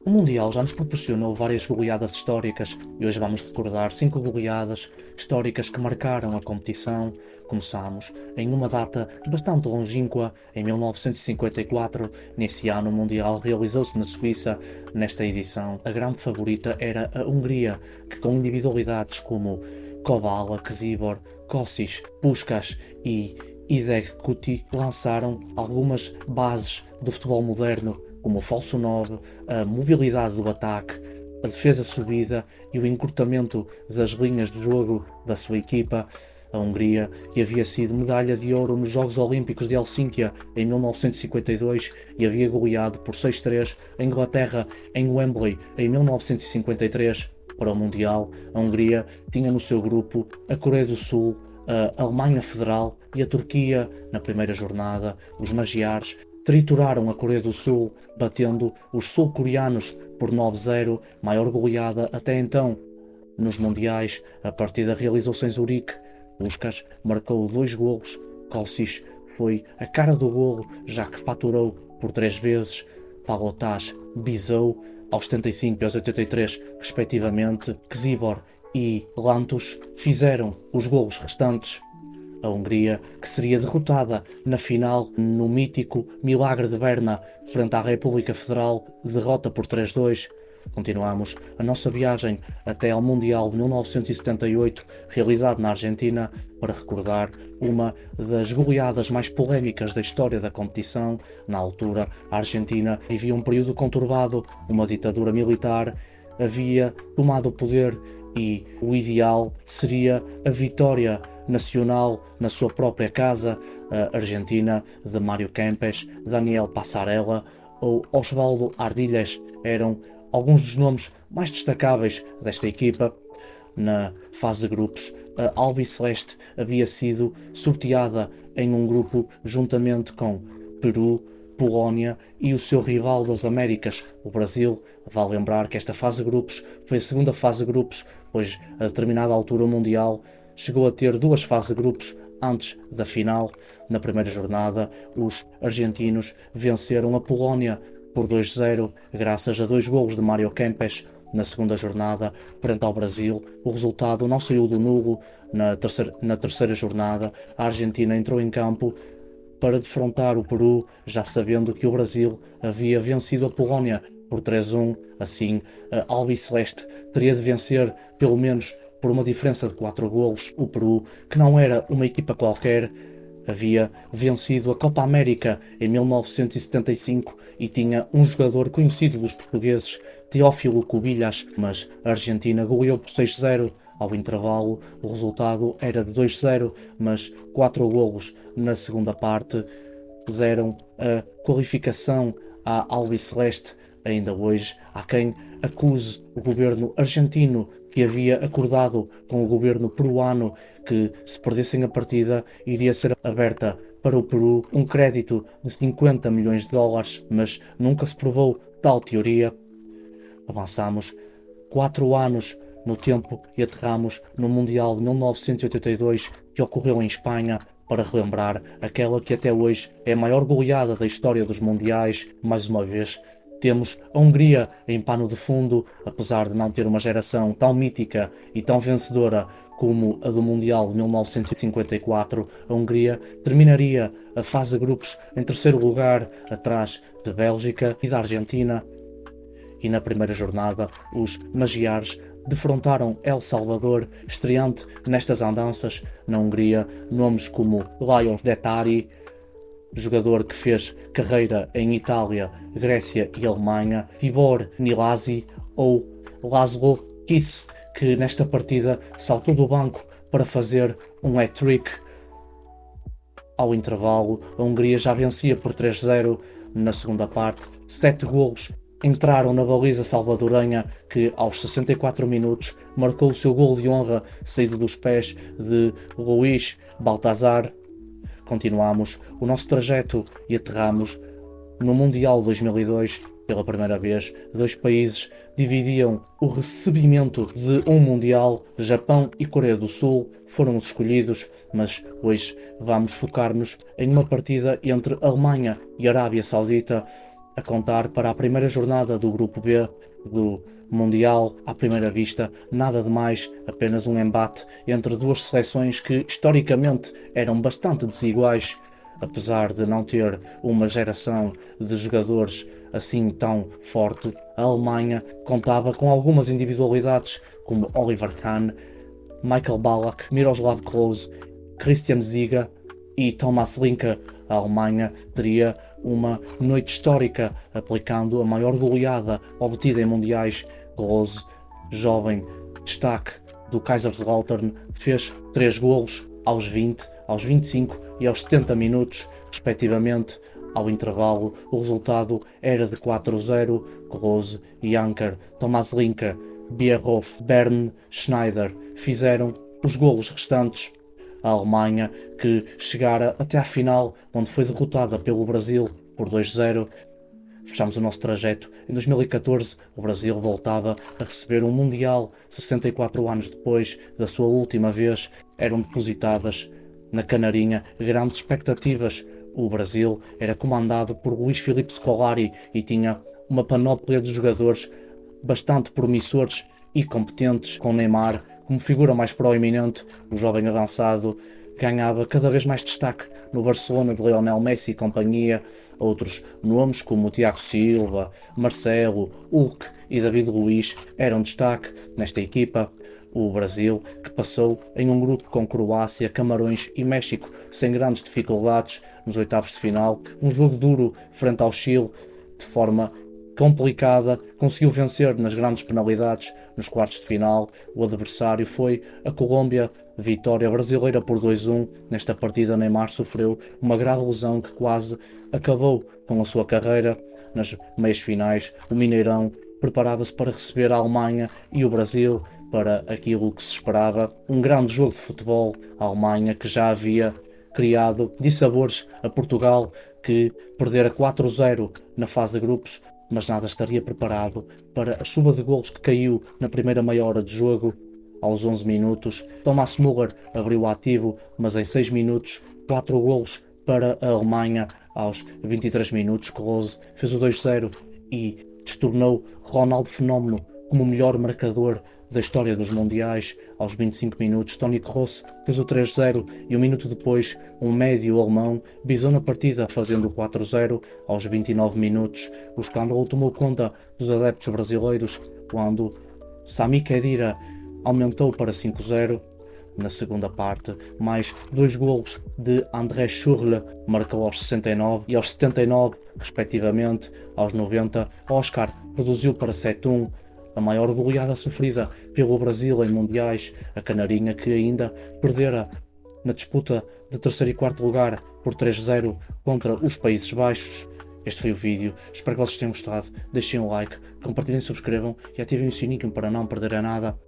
O Mundial já nos proporcionou várias goleadas históricas e hoje vamos recordar 5 goleadas históricas que marcaram a competição. Começamos em uma data bastante longínqua, em 1954. Nesse ano, o Mundial realizou-se na Suíça. Nesta edição, a grande favorita era a Hungria, que com individualidades como Kobala, Ksibor, Kosic, Puskás e Ideg Kuti lançaram algumas bases do futebol moderno, como o falso 9, a mobilidade do ataque, a defesa subida e o encurtamento das linhas de jogo da sua equipa. A Hungria, que havia sido medalha de ouro nos Jogos Olímpicos de Helsínquia em 1952 e havia goleado por 6-3 a Inglaterra em Wembley em 1953 para o Mundial, a Hungria tinha no seu grupo a Coreia do Sul, a Alemanha Federal e a Turquia. Na primeira jornada, os magiares trituraram a Coreia do Sul, batendo os sul-coreanos por 9-0, maior goleada até então nos mundiais. A partida realizou-se em Zurique. Puskás marcou 2 golos, Kosic foi a cara do golo, já que faturou por 3 vezes, Palotás bisou aos 75 e aos 83 respectivamente, Ksibor e Lantus fizeram os golos restantes. A Hungria, que seria derrotada na final no mítico Milagre de Berna frente à República Federal, derrota por 3-2. Continuamos a nossa viagem até ao Mundial de 1978, realizado na Argentina, para recordar uma das goleadas mais polémicas da história da competição. Na altura, a Argentina vivia um período conturbado, uma ditadura militar havia tomado o poder e o ideal seria a vitória nacional na sua própria casa. A Argentina de Mário Kempes, Daniel Passarella ou Osvaldo Ardiles eram alguns dos nomes mais destacáveis desta equipa. Na fase de grupos, a Albiceleste havia sido sorteada em um grupo juntamente com Peru, Polónia e o seu rival das Américas, o Brasil. Vale lembrar que esta fase de grupos foi a segunda fase de grupos, pois a determinada altura o Mundial chegou a ter 2 fases de grupos antes da final. Na primeira jornada, os argentinos venceram a Polónia por 2-0, graças a 2 golos de Mário Kempes. Na segunda jornada, frente ao Brasil, o resultado não saiu do nulo. Na terceira jornada, a Argentina entrou em campo para defrontar o Peru, já sabendo que o Brasil havia vencido a Polónia por 3-1. Assim, a Albiceleste teria de vencer pelo menos por uma diferença de 4 golos. O Peru, que não era uma equipa qualquer, havia vencido a Copa América em 1975 e tinha um jogador conhecido dos portugueses, Teófilo Cubillas, mas a Argentina goleou por 6-0. Ao intervalo, o resultado era de 2-0, mas 4 golos na segunda parte deram a qualificação à Albiceleste. Ainda hoje, há quem acuse o governo argentino, que havia acordado com o governo peruano que, se perdessem a partida, iria ser aberta para o Peru um crédito de 50 milhões de dólares, mas nunca se provou tal teoria. Avançamos 4 anos no tempo e aterramos no Mundial de 1982, que ocorreu em Espanha, para relembrar aquela que até hoje é a maior goleada da história dos Mundiais. Mais uma vez, temos a Hungria em pano de fundo. Apesar de não ter uma geração tão mítica e tão vencedora como a do Mundial de 1954, a Hungria terminaria a fase de grupos em terceiro lugar, atrás de Bélgica e da Argentina. E na primeira jornada, os magiares defrontaram El Salvador, estreante nestas andanças. Na Hungria, nomes como Lajos Detari, jogador que fez carreira em Itália, Grécia e Alemanha, Tibor Nilasi ou Laszlo Kiss, que nesta partida saltou do banco para fazer um hat-trick. Ao intervalo, a Hungria já vencia por 3-0. Na segunda parte, 7 golos entraram na baliza salvadorenha, que aos 64 minutos marcou o seu golo de honra, saído dos pés de Luís Baltazar. Continuamos o nosso trajeto e aterramos no Mundial 2002. Pela primeira vez, 2 países dividiam o recebimento de um Mundial. Japão e Coreia do Sul foram os escolhidos, mas hoje vamos focar-nos em uma partida entre Alemanha e Arábia Saudita. a contar para a primeira jornada do Grupo B do Mundial. À primeira vista, nada de mais, apenas um embate entre duas seleções que historicamente eram bastante desiguais, apesar de não ter uma geração de jogadores assim tão forte. A Alemanha contava com algumas individualidades como Oliver Kahn, Michael Ballack, Miroslav Klose, Christian Ziga e Thomas Linke. A Alemanha teria uma noite histórica, aplicando a maior goleada obtida em mundiais. Klose, jovem destaque do Kaiserslautern, fez 3 golos aos 20, aos 25 e aos 70 minutos, respectivamente. Ao intervalo, o resultado era de 4-0. Klose, Janker, Thomas Linke, Bierhoff, Bern, Schneider fizeram os golos restantes. A Alemanha, que chegara até à final, onde foi derrotada pelo Brasil por 2-0. Fechamos o nosso trajeto. Em 2014, o Brasil voltava a receber um Mundial. 64 anos depois da sua última vez, eram depositadas na Canarinha grandes expectativas. O Brasil era comandado por Luís Filipe Scolari e tinha uma panóplia de jogadores bastante promissores e competentes, com Neymar como figura mais proeminente. O jovem avançado ganhava cada vez mais destaque no Barcelona de Lionel Messi e companhia. Outros nomes como Thiago Silva, Marcelo, Hulk e David Luiz eram destaque nesta equipa. O Brasil, que passou em um grupo com Croácia, Camarões e México sem grandes dificuldades nos oitavos de final, um jogo duro frente ao Chile, de forma complicada, conseguiu vencer nas grandes penalidades. Nos quartos de final, o adversário foi a Colômbia, vitória brasileira por 2-1. Nesta partida, Neymar sofreu uma grave lesão que quase acabou com a sua carreira. Nas meias finais, o Mineirão preparava-se para receber a Alemanha e o Brasil para aquilo que se esperava, um grande jogo de futebol. A Alemanha, que já havia criado dissabores a Portugal, que perdera 4-0 na fase de grupos, mas nada estaria preparado para a chuva de golos que caiu na primeira meia hora de jogo. Aos 11 minutos, Thomas Müller abriu o ativo, mas em 6 minutos, 4 golos para a Alemanha. Aos 23 minutos, Klose fez o 2-0 e destornou Ronaldo Fenómeno como o melhor marcador da história dos mundiais. Aos 25 minutos, Toni Kroos fez o 3-0 e um minuto depois, um médio alemão bisou na partida, fazendo o 4-0. Aos 29 minutos, o escândalo tomou conta dos adeptos brasileiros quando Sami Khedira aumentou para 5-0. Na segunda parte, mais 2 golos de André Schürrle, marcou aos 69 e aos 79, respectivamente. Aos 90, Oscar reduziu para 7-1, a maior goleada sofrida pelo Brasil em mundiais. A Canarinha, que ainda perdera na disputa de terceiro e quarto lugar por 3-0 contra os Países Baixos. Este foi o vídeo, espero que vocês tenham gostado. Deixem um like, compartilhem, subscrevam e ativem o sininho para não perderem nada.